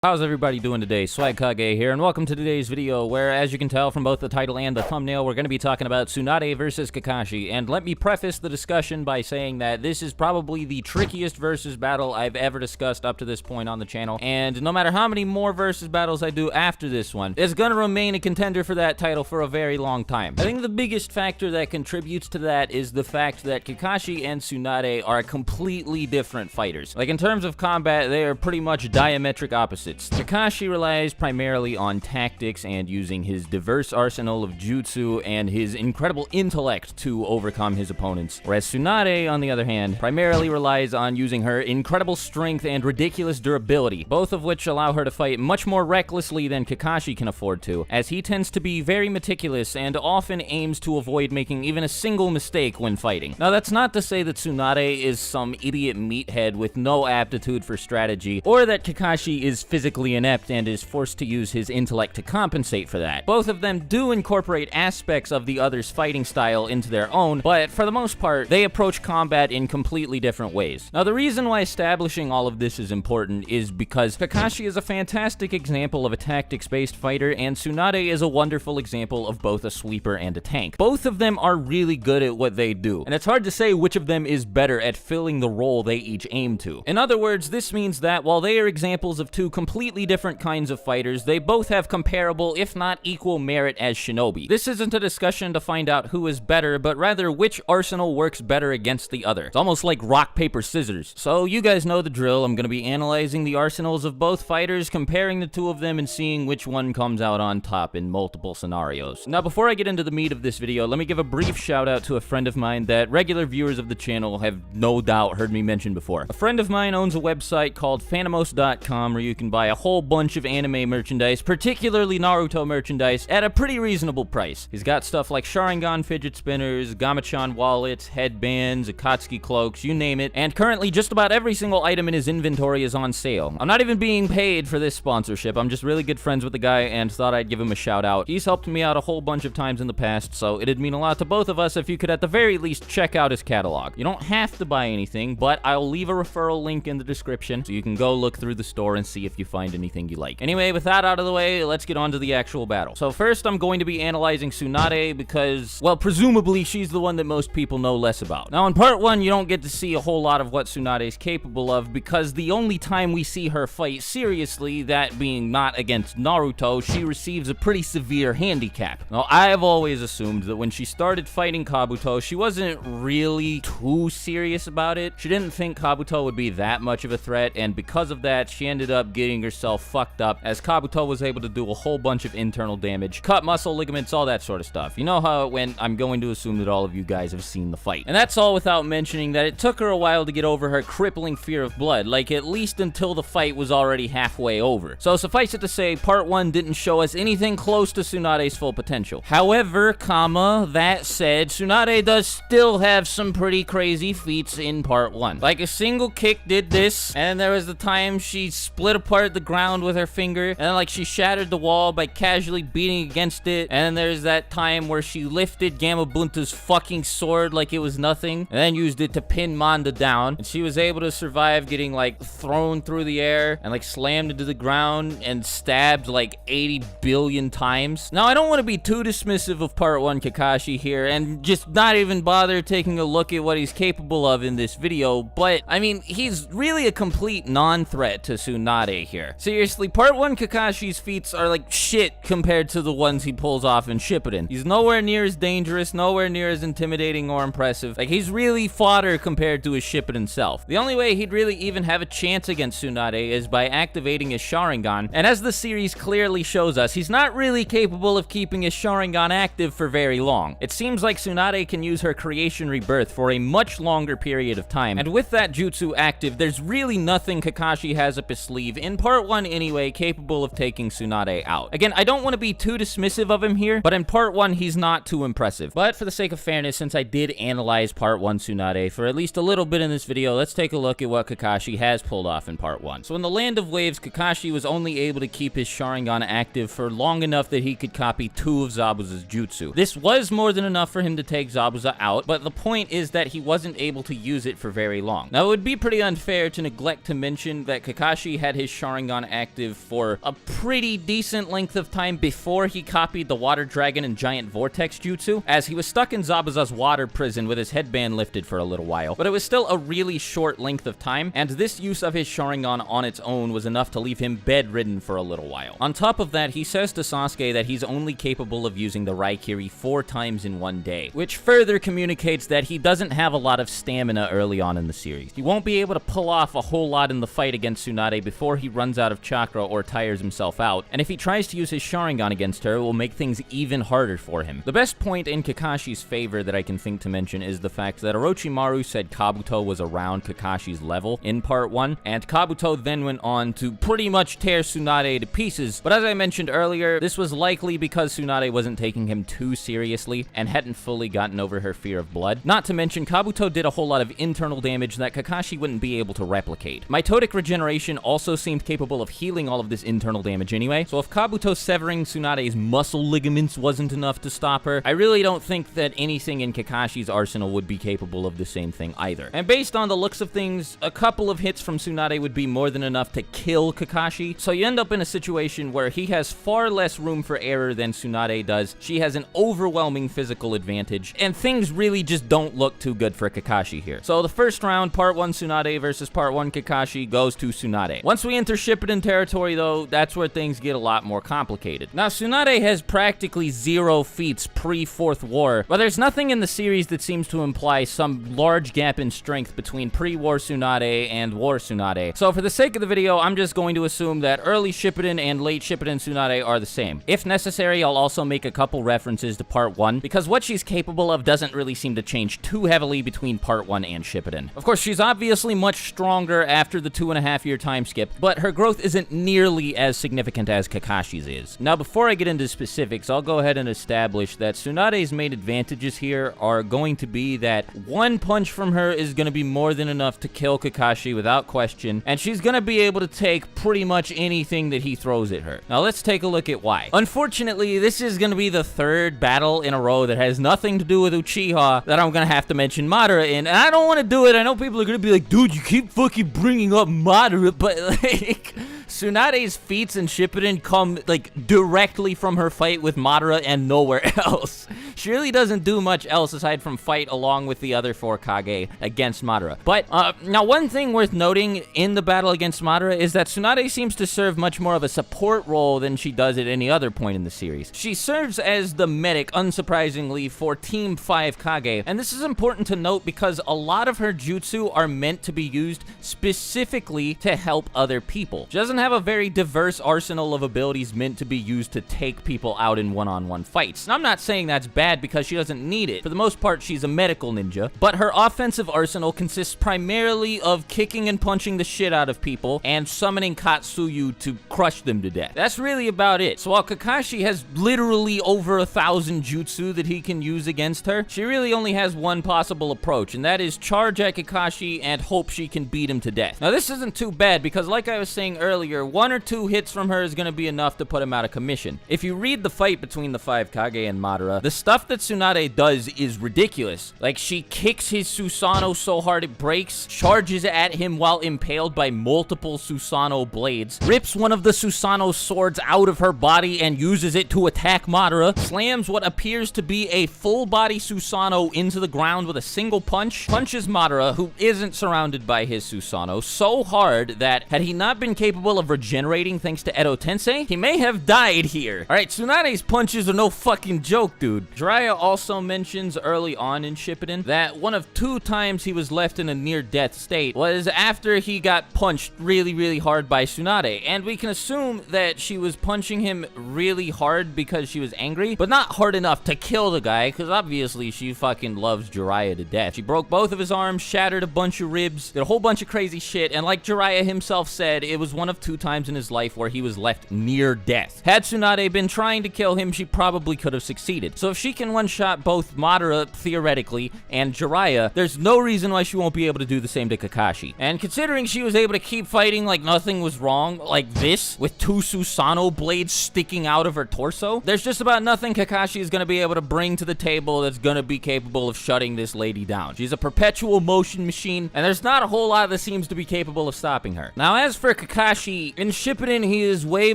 How's everybody doing today? Swagkage here, and welcome to today's video where, as you can tell from both the title and the thumbnail, we're going to be talking about Tsunade versus Kakashi. And let me preface the discussion by saying that this is probably the trickiest versus battle I've ever discussed up to this point on the channel, and no matter how many more versus battles I do after this one, it's going to remain a contender for that title for a very long time. I think the biggest factor that contributes to that is the fact that Kakashi and Tsunade are completely different fighters. Like, in terms of combat, they are pretty much diametric opposites. Kakashi relies primarily on tactics and using his diverse arsenal of jutsu and his incredible intellect to overcome his opponents, whereas Tsunade, on the other hand, primarily relies on using her incredible strength and ridiculous durability, both of which allow her to fight much more recklessly than Kakashi can afford to, as he tends to be very meticulous and often aims to avoid making even a single mistake when fighting. Now, that's not to say that Tsunade is some idiot meathead with no aptitude for strategy, or that Kakashi is physically inept and is forced to use his intellect to compensate for that. Both of them do incorporate aspects of the other's fighting style into their own, but for the most part, they approach combat in completely different ways. Now, the reason why establishing all of this is important is because Kakashi is a fantastic example of a tactics-based fighter, and Tsunade is a wonderful example of both a sweeper and a tank. Both of them are really good at what they do, and it's hard to say which of them is better at filling the role they each aim to. In other words, this means that while they are examples of two completely different kinds of fighters, they both have comparable, if not equal, merit as shinobi. This isn't a discussion to find out who is better, but rather which arsenal works better against the other. It's almost like rock, paper, scissors. So you guys know the drill. I'm going to be analyzing the arsenals of both fighters, comparing the two of them, and seeing which one comes out on top in multiple scenarios. Now, before I get into the meat of this video, let me give a brief shout out to a friend of mine that regular viewers of the channel have no doubt heard me mention before. A friend of mine owns a website called Phantomos.com where you can buy a whole bunch of anime merchandise, particularly Naruto merchandise, at a pretty reasonable price. He's got stuff like Sharingan fidget spinners, Gamachan wallets, headbands, Akatsuki cloaks, you name it, and currently just about every single item in his inventory is on sale. I'm not even being paid for this sponsorship. I'm just really good friends with the guy and thought I'd give him a shout out. He's helped me out a whole bunch of times in the past, so it'd mean a lot to both of us if you could at the very least check out his catalog. You don't have to buy anything, but I'll leave a referral link in the description so you can go look through the store and see if you find anything you like. Anyway, with that out of the way, let's get on to the actual battle. So first, I'm going to be analyzing Tsunade because, well, presumably she's the one that most people know less about. Now, in part one, you don't get to see a whole lot of what Tsunade is capable of because the only time we see her fight seriously, that being not against Naruto, she receives a pretty severe handicap. Now, I've always assumed that when she started fighting Kabuto, she wasn't really too serious about it. She didn't think Kabuto would be that much of a threat, and because of that, she ended up getting herself fucked up as Kabuto was able to do a whole bunch of internal damage, cut muscle, ligaments, all that sort of stuff. You know how it went. I'm going to assume that all of you guys have seen the fight. And that's all without mentioning that it took her a while to get over her crippling fear of blood, like at least until the fight was already halfway over. So suffice it to say, part one didn't show us anything close to Tsunade's full potential. However, that said, Tsunade does still have some pretty crazy feats in part one. Like, a single kick did this, and there was the time she split apart the ground with her finger, and then, like, she shattered the wall by casually beating against it, and then there's that time where she lifted Gamabunta's fucking sword like it was nothing, and then used it to pin Manda down, and she was able to survive getting, like, thrown through the air, and, like, slammed into the ground, and stabbed, like, 80 billion times. Now, I don't want to be too dismissive of part one Kakashi here, and just not even bother taking a look at what he's capable of in this video, but, I mean, he's really a complete non-threat to Tsunade here. Seriously, part one Kakashi's feats are like shit compared to the ones he pulls off in Shippuden. He's nowhere near as dangerous, nowhere near as intimidating or impressive. Like, he's really fodder compared to his Shippuden self. The only way he'd really even have a chance against Tsunade is by activating his Sharingan, and as the series clearly shows us, he's not really capable of keeping his Sharingan active for very long. It seems like Tsunade can use her creation rebirth for a much longer period of time, and with that jutsu active, there's really nothing Kakashi has up his sleeve, in part one anyway, capable of taking Tsunade out. Again, I don't want to be too dismissive of him here, but in part one, he's not too impressive. But for the sake of fairness, since I did analyze part one Tsunade for at least a little bit in this video, let's take a look at what Kakashi has pulled off in part one. So in the Land of Waves, Kakashi was only able to keep his Sharingan active for long enough that he could copy 2 of Zabuza's jutsu. This was more than enough for him to take Zabuza out, but the point is that he wasn't able to use it for very long. Now, it would be pretty unfair to neglect to mention that Kakashi had his Sharingan Sharingan active for a pretty decent length of time before he copied the Water Dragon and Giant Vortex Jutsu, as he was stuck in Zabuza's water prison with his headband lifted for a little while. But it was still a really short length of time, and this use of his Sharingan on its own was enough to leave him bedridden for a little while. On top of that, he says to Sasuke that he's only capable of using the Raikiri 4 times in one day, which further communicates that he doesn't have a lot of stamina early on in the series. He won't be able to pull off a whole lot in the fight against Tsunade before he runs out of chakra or tires himself out, and if he tries to use his Sharingan against her, it will make things even harder for him. The best point in Kakashi's favor that I can think to mention is the fact that Orochimaru said Kabuto was around Kakashi's level in part 1, and Kabuto then went on to pretty much tear Tsunade to pieces, but as I mentioned earlier, this was likely because Tsunade wasn't taking him too seriously and hadn't fully gotten over her fear of blood. Not to mention, Kabuto did a whole lot of internal damage that Kakashi wouldn't be able to replicate. Mitotic regeneration also seemed capable of healing all of this internal damage anyway, so if Kabuto severing Tsunade's muscle ligaments wasn't enough to stop her, I really don't think that anything in Kakashi's arsenal would be capable of the same thing either. And based on the looks of things, a couple of hits from Tsunade would be more than enough to kill Kakashi, so you end up in a situation where he has far less room for error than Tsunade does. She has an overwhelming physical advantage, and things really just don't look too good for Kakashi here. So the first round, part 1 Tsunade versus part 1 Kakashi, goes to Tsunade. Once we enter Shippuden territory though, that's where things get a lot more complicated. Now Tsunade has practically 0 feats pre-Fourth War, but there's nothing in the series that seems to imply some large gap in strength between pre-war Tsunade and war Tsunade. So for the sake of the video, I'm just going to assume that early Shippuden and late Shippuden Tsunade are the same. If necessary, I'll also make a couple references to part 1, because what she's capable of doesn't really seem to change too heavily between part 1 and Shippuden. Of course, she's obviously much stronger after the 2.5-year time skip, but her growth isn't nearly as significant as Kakashi's is. Now, before I get into specifics, I'll go ahead and establish that Tsunade's main advantages here are going to be that one punch from her is going to be more than enough to kill Kakashi without question, and she's going to be able to take pretty much anything that he throws at her. Now, let's take a look at why. Unfortunately, this is going to be the 3rd battle in a row that has nothing to do with Uchiha that I'm going to have to mention Madara in, and I don't want to do it. I know people are going to be like, dude, you keep fucking bringing up Madara, but like... Tsunade's feats in Shippuden come, like, directly from her fight with Madara and nowhere else. She really doesn't do much else aside from fight along with the other 4 Kage against Madara. But, now one thing worth noting in the battle against Madara is that Tsunade seems to serve much more of a support role than she does at any other point in the series. She serves as the medic, unsurprisingly, for Team 5 Kage, and this is important to note because a lot of her jutsu are meant to be used specifically to help other people. She doesn't have a very diverse arsenal of abilities meant to be used to take people out in one-on-one fights. And I'm not saying that's bad because she doesn't need it. For the most part, she's a medical ninja, but her offensive arsenal consists primarily of kicking and punching the shit out of people and summoning Katsuyu to crush them to death. That's really about it. So while Kakashi has literally over 1,000 jutsu that he can use against her, she really only has one possible approach, and that is charge at Kakashi and hope she can beat him to death. Now this isn't too bad because, like I was saying earlier, 1 or 2 hits from her is going to be enough to put him out of commission. If you read the fight between the 5 Kage and Madara, the stuff that Tsunade does is ridiculous. Like, she kicks his Susanoo so hard it breaks, charges at him while impaled by multiple Susanoo blades, rips one of the Susanoo swords out of her body and uses it to attack Madara, slams what appears to be a full-body Susanoo into the ground with a single punch, punches Madara, who isn't surrounded by his Susanoo, so hard that had he not been capable of regenerating thanks to Edo Tensei, he may have died here. Alright, Tsunade's punches are no fucking joke, dude. Jiraiya also mentions early on in Shippuden that one of 2 times he was left in a near-death state was after he got punched really, really hard by Tsunade, and we can assume that she was punching him really hard because she was angry, but not hard enough to kill the guy, because obviously she fucking loves Jiraiya to death. She broke both of his arms, shattered a bunch of ribs, did a whole bunch of crazy shit, and like Jiraiya himself said, it was one of 2 times in his life where he was left near death. Had Tsunade been trying to kill him, she probably could have succeeded. So if she can one-shot both Madara, theoretically, and Jiraiya, there's no reason why she won't be able to do the same to Kakashi. And considering she was able to keep fighting like nothing was wrong, like this this with 2 Susanoo blades sticking out of her torso. There's just about nothing Kakashi is going to be able to bring to the table that's going to be capable of shutting this lady down. She's a perpetual motion machine, and there's not a whole lot that seems to be capable of stopping her. Now, as for Kakashi, in Shippuden, he is way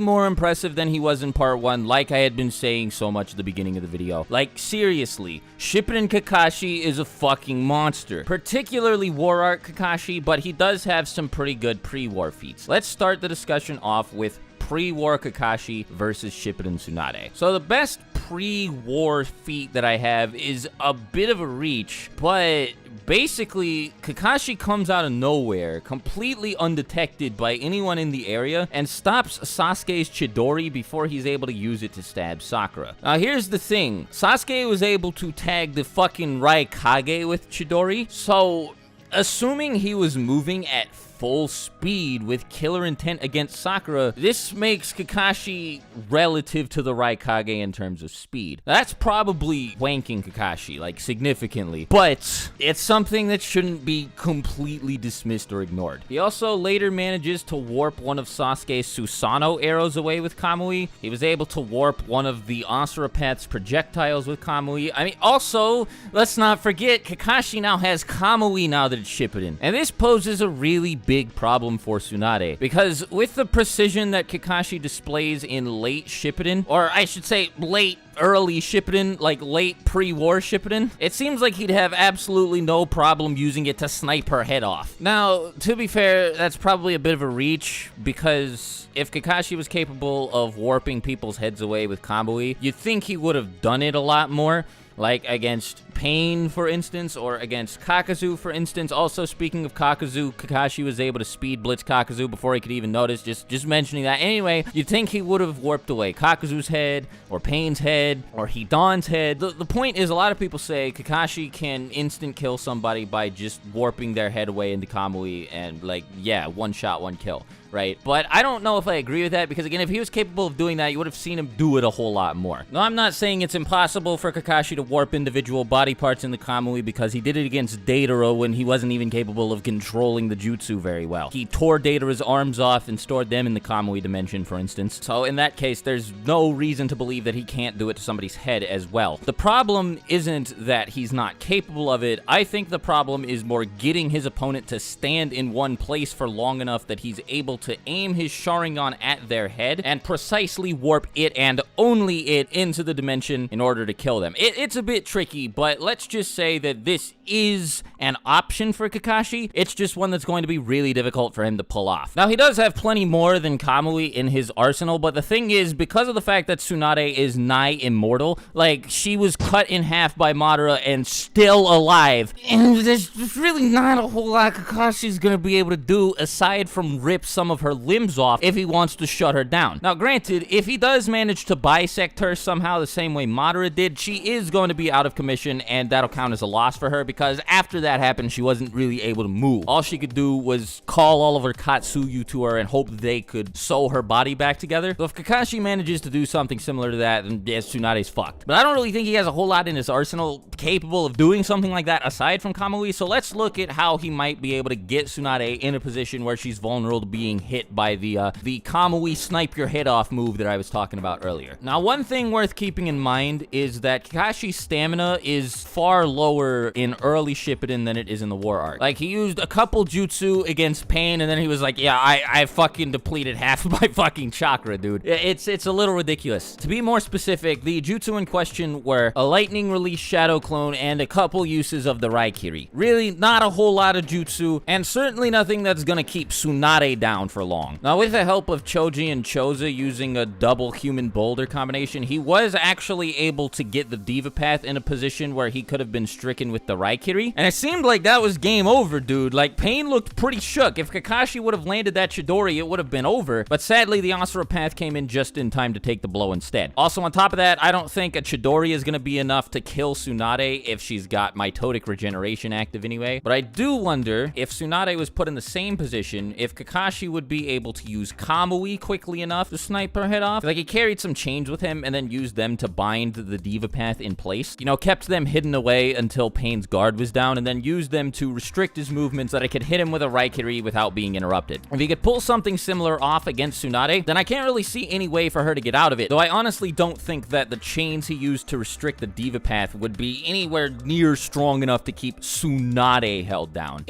more impressive than he was in part 1, like I had been saying so much at the beginning of the video. Like, seriously, Shippuden Kakashi is a fucking monster. Particularly War Arc Kakashi, but he does have some pretty good pre-war feats. Let's start the discussion off with pre-war Kakashi versus Shippuden Tsunade. So the best pre-war feat that I have is a bit of a reach, but basically, Kakashi comes out of nowhere, completely undetected by anyone in the area, and stops Sasuke's Chidori before he's able to use it to stab Sakura. Now, here's the thing. Sasuke was able to tag the fucking Raikage with Chidori, so assuming he was moving at full speed with killer intent against Sakura, this makes Kakashi relative to the Raikage in terms of speed. That's probably wanking Kakashi, like, significantly, but it's something that shouldn't be completely dismissed or ignored. He also later manages to warp one of Sasuke's Susanoo arrows away with Kamui. He was able to warp one of the Asurapath's projectiles with Kamui. I mean, also, let's not forget, Kakashi now has Kamui now that it's Shippuden, and this poses a really big problem for Tsunade, because with the precision that Kakashi displays in late Shippuden, or I should say late early Shippuden, like late pre-war Shippuden, it seems like he'd have absolutely no problem using it to snipe her head off. Now, to be fair, that's probably a bit of a reach, because if Kakashi was capable of warping people's heads away with Kamui, you'd think he would have done it a lot more, like against Pain, for instance, or against Kakuzu, for instance. Also, speaking of Kakuzu, Kakashi was able to speed blitz Kakuzu before he could even notice, just mentioning that. Anyway, you'd think he would have warped away Kakuzu's head, or Pain's head, or Hidan's head. The point is, a lot of people say Kakashi can instant kill somebody by just warping their head away into Kamui, and, like, yeah, one shot, one kill, right? But I don't know if I agree with that, because, again, if he was capable of doing that, you would have seen him do it a whole lot more. Now, I'm not saying it's impossible for Kakashi to warp individual body parts in the Kamui, because he did it against Deidara when he wasn't even capable of controlling the jutsu very well. He tore Deidara's arms off and stored them in the Kamui dimension, for instance. So in that case, there's no reason to believe that he can't do it to somebody's head as well. The problem isn't that he's not capable of it. I think the problem is more getting his opponent to stand in one place for long enough that he's able to aim his Sharingan at their head and precisely warp it and only it into the dimension in order to kill them. It's a bit tricky, but let's just say that this is an option for Kakashi. It's just one that's going to be really difficult for him to pull off. Now, he does have plenty more than Kamui in his arsenal, but the thing is, because of the fact that Tsunade is nigh immortal, like, she was cut in half by Madara and still alive, and there's really not a whole lot Kakashi's gonna be able to do aside from rip some of her limbs off if he wants to shut her down. Now, granted, if he does manage to bisect her somehow the same way Madara did, she is going to be out of commission, and that'll count as a loss for her, because after that happened, she wasn't really able to move. All she could do was call all of her Katsuyu to her and hope they could sew her body back together. So if Kakashi manages to do something similar to that, then yes, Tsunade's fucked. But I don't really think he has a whole lot in his arsenal capable of doing something like that aside from Kamui, so let's look at how he might be able to get Tsunade in a position where she's vulnerable to being hit by the Kamui snipe your head off move that I was talking about earlier. Now, one thing worth keeping in mind is that Kakashi's stamina is far lower in early Shippuden than it is in the War Arc. Like, he used a couple jutsu against Pain, and then he was like, yeah, I fucking depleted half of my fucking chakra, dude. It's a little ridiculous. To be more specific, the jutsu in question were a lightning release shadow clone and a couple uses of the Raikiri. Really, not a whole lot of jutsu, and certainly nothing that's gonna keep Tsunade down for long. Now, with the help of Choji and Choza using a double human boulder combination, he was actually able to get the Diva Path in a position where he could have been stricken with the Raikiri, and it seemed like that was game over, dude. Like, Pain looked pretty shook. If Kakashi would have landed that Chidori, it would have been over, but sadly, the Asura Path came in just in time to take the blow instead. Also, on top of that, I don't think a Chidori is gonna be enough to kill Tsunade if she's got mitotic regeneration active anyway, but I do wonder if Tsunade was put in the same position, if Kakashi would be able to use Kamui quickly enough to snipe her head off. Like, he carried some chains with him and then used them to bind the Diva Path in place. You know, kept them hidden away until Pain's guard was down, and then used them to restrict his movements so that I could hit him with a Raikiri without being interrupted. If he could pull something similar off against Tsunade, then I can't really see any way for her to get out of it, though I honestly don't think that the chains he used to restrict the Diva Path would be anywhere near strong enough to keep Tsunade held down.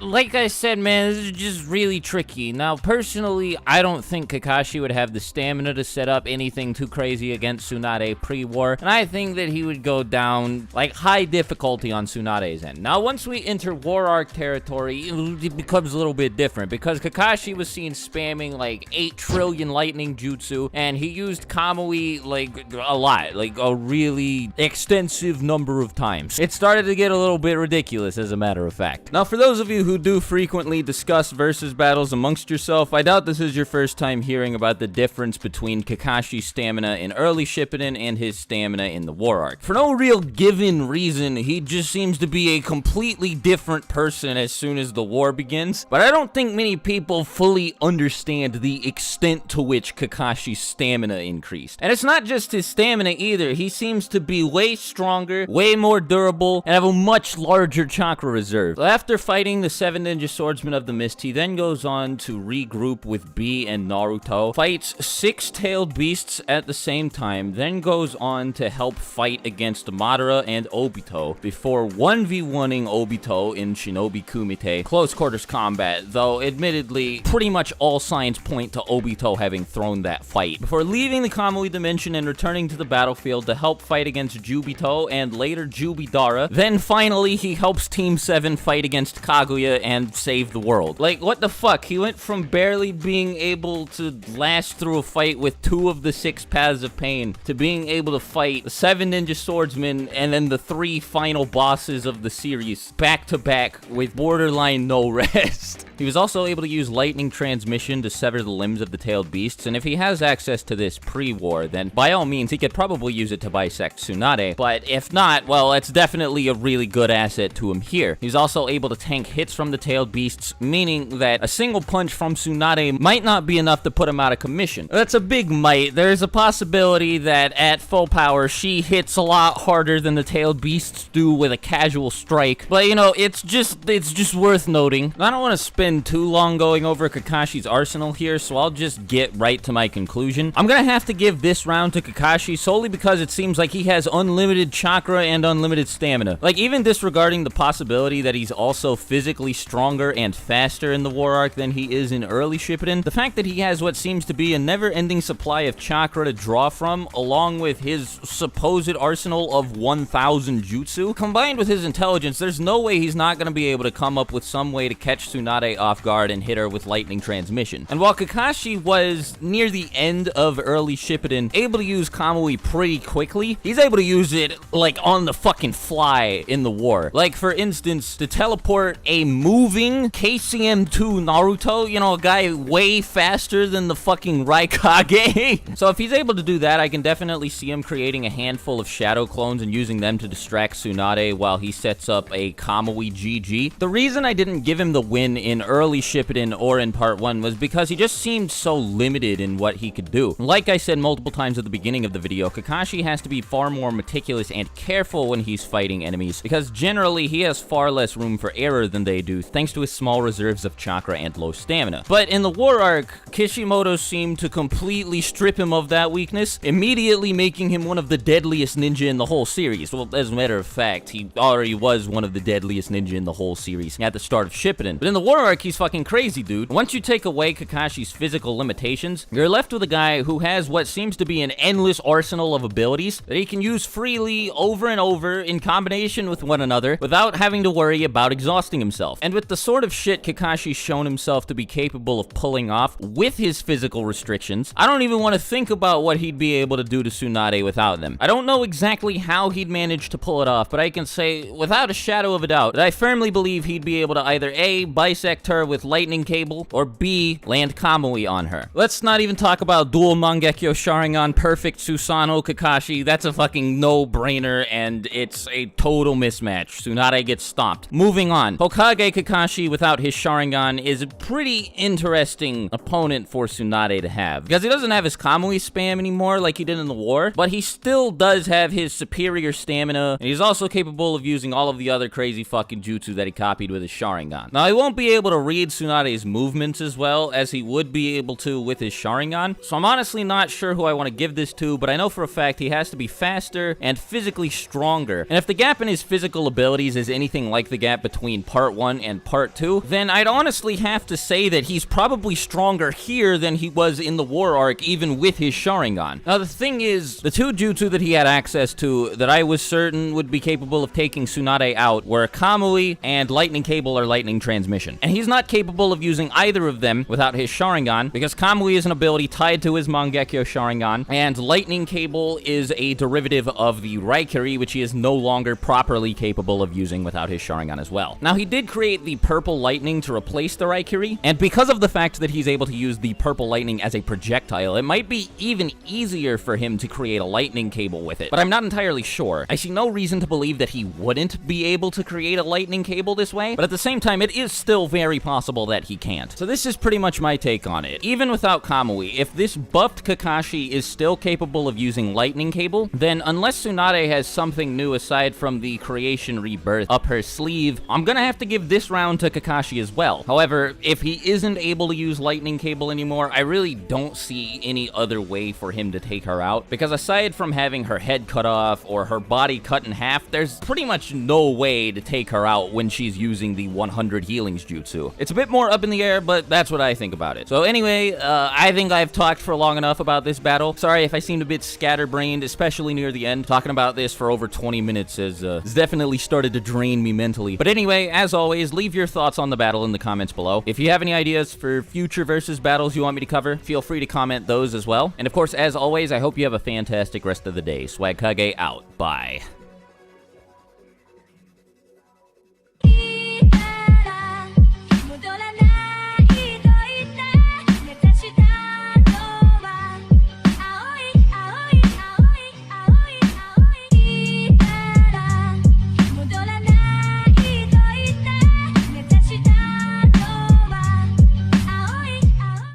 Like I said, man, this is just really tricky. Now, personally, I don't think Kakashi would have the stamina to set up anything too crazy against Tsunade pre-war, and I think that he would go down, like, high difficulty on Tsunade's end. Now, once we enter War Arc territory, it becomes a little bit different, because Kakashi was seen spamming, like, 8 trillion lightning jutsu, and he used Kamui, like, a lot, like, a really extensive number of times. It started to get a little bit ridiculous, as a matter of fact. Now, for those of you who do frequently discuss versus battles amongst yourself, I doubt this is your first time hearing about the difference between Kakashi's stamina in early Shippuden and his stamina in the War Arc. For no real given reason, he just seems to be a completely different person as soon as the war begins, but I don't think many people fully understand the extent to which Kakashi's stamina increased. And it's not just his stamina either, he seems to be way stronger, way more durable, and have a much larger chakra reserve. After fighting the 7 ninja swordsmen of the mist, he then goes on to regroup with B and Naruto, fights 6-tailed beasts at the same time, then goes on to help fight against Madara and Obito, before 1v1ing Obito in Shinobi Kumite close quarters combat, though admittedly, pretty much all signs point to Obito having thrown that fight, before leaving the Kamui dimension and returning to the battlefield to help fight against Jubito and later Jubidara. Then finally, he helps Team 7 fight against Kaguya and save the world. Like, what the fuck? He went from barely being able to last through a fight with 2 of the 6 paths of pain to being able to fight the 7 ninja swordsmen and then the 3 final bosses of the series back to back with borderline no rest. He was also able to use lightning transmission to sever the limbs of the tailed beasts, and if he has access to this pre-war, then by all means he could probably use it to bisect Tsunade, but if not, well, it's definitely a really good asset to him here. He's also able to tank hits from the tailed beasts, meaning that a single punch from Tsunade might not be enough to put him out of commission. That's a big might. There's a possibility that at full power, she hits a lot harder than the tailed beasts do with a casual strike, but you know, it's just worth noting. I don't want to spend too long going over Kakashi's arsenal here, so I'll just get right to my conclusion. I'm gonna have to give this round to Kakashi solely because it seems like he has unlimited chakra and unlimited stamina. Like, even disregarding the possibility that he's also physically stronger and faster in the War Arc than he is in early Shippuden, the fact that he has what seems to be a never-ending supply of chakra to draw from, along with his supposed arsenal of 1,000 jutsu, combined with his intelligence, there's no way he's not gonna be able to come up with some way to catch Tsunade off guard and hit her with lightning transmission. And while Kakashi was, near the end of early Shippuden, able to use Kamui pretty quickly, he's able to use it, like, on the fucking fly in the war. Like, for instance, to teleport a moving KCM2 Naruto, you know, a guy way faster than the fucking Raikage. So if he's able to do that, I can definitely see him creating a handful of shadow clones and using them to distract Tsunade while he sets up a Kamui GG. The reason I didn't give him the win in early Shippuden or in part 1 was because he just seemed so limited in what he could do. Like I said multiple times at the beginning of the video, Kakashi has to be far more meticulous and careful when he's fighting enemies, because generally he has far less room for error than they do, thanks to his small reserves of chakra and low stamina. But in the War Arc, Kishimoto seemed to completely strip him of that weakness, immediately making him one of the deadliest ninja in the whole series. Well, as a matter of fact, he already was one of the deadliest ninja in the whole series at the start of Shippuden. But in the War Arc, he's fucking crazy, dude. Once you take away Kakashi's physical limitations, you're left with a guy who has what seems to be an endless arsenal of abilities that he can use freely over and over in combination with one another without having to worry about exhausting himself. And with the sort of shit Kakashi's shown himself to be capable of pulling off with his physical restrictions, I don't even want to think about what he'd be able to do to Tsunade without them. I don't know exactly how he'd manage to pull it off, but I can say without a shadow of a doubt that I firmly believe he'd be able to either A, bisect protect her with lightning cable, or B, land Kamui on her. Let's not even talk about dual Mangekyo Sharingan perfect Susanoo Kakashi. That's a fucking no-brainer, and it's a total mismatch. Tsunade gets stomped. Moving on. Hokage Kakashi without his Sharingan is a pretty interesting opponent for Tsunade to have, because he doesn't have his Kamui spam anymore like he did in the war, but he still does have his superior stamina, and he's also capable of using all of the other crazy fucking jutsu that he copied with his Sharingan. Now, he won't be able to read Tsunade's movements as well as he would be able to with his Sharingan, so I'm honestly not sure who I want to give this to, but I know for a fact he has to be faster and physically stronger. And if the gap in his physical abilities is anything like the gap between part 1 and part 2, then I'd honestly have to say that he's probably stronger here than he was in the war arc, even with his Sharingan. Now, the thing is, the two jutsu that he had access to that I was certain would be capable of taking Tsunade out were Kamui and Lightning Cable or Lightning Transmission. And he's not capable of using either of them without his Sharingan, because Kamui is an ability tied to his Mangekyo Sharingan, and Lightning Cable is a derivative of the Raikiri, which he is no longer properly capable of using without his Sharingan as well. Now, he did create the Purple Lightning to replace the Raikiri, and because of the fact that he's able to use the Purple Lightning as a projectile, it might be even easier for him to create a Lightning Cable with it, but I'm not entirely sure. I see no reason to believe that he wouldn't be able to create a Lightning Cable this way, but at the same time, it is still very possible that he can't. So this is pretty much my take on it. Even without Kamui, if this buffed Kakashi is still capable of using Lightning Cable, then unless Tsunade has something new aside from the Creation Rebirth up her sleeve, I'm gonna have to give this round to Kakashi as well. However, if he isn't able to use Lightning Cable anymore, I really don't see any other way for him to take her out, because aside from having her head cut off or her body cut in half, there's pretty much no way to take her out when she's using the 100 healings jutsu. It's a bit more up in the air, but that's what I think about it. So anyway, I think I've talked for long enough about this battle. Sorry if I seemed a bit scatterbrained, especially near the end. Talking about this for over 20 minutes has definitely started to drain me mentally. But anyway, as always, leave your thoughts on the battle in the comments below. If you have any ideas for future versus battles you want me to cover, feel free to comment those as well. And of course, as always, I hope you have a fantastic rest of the day. Swagkage out. Bye.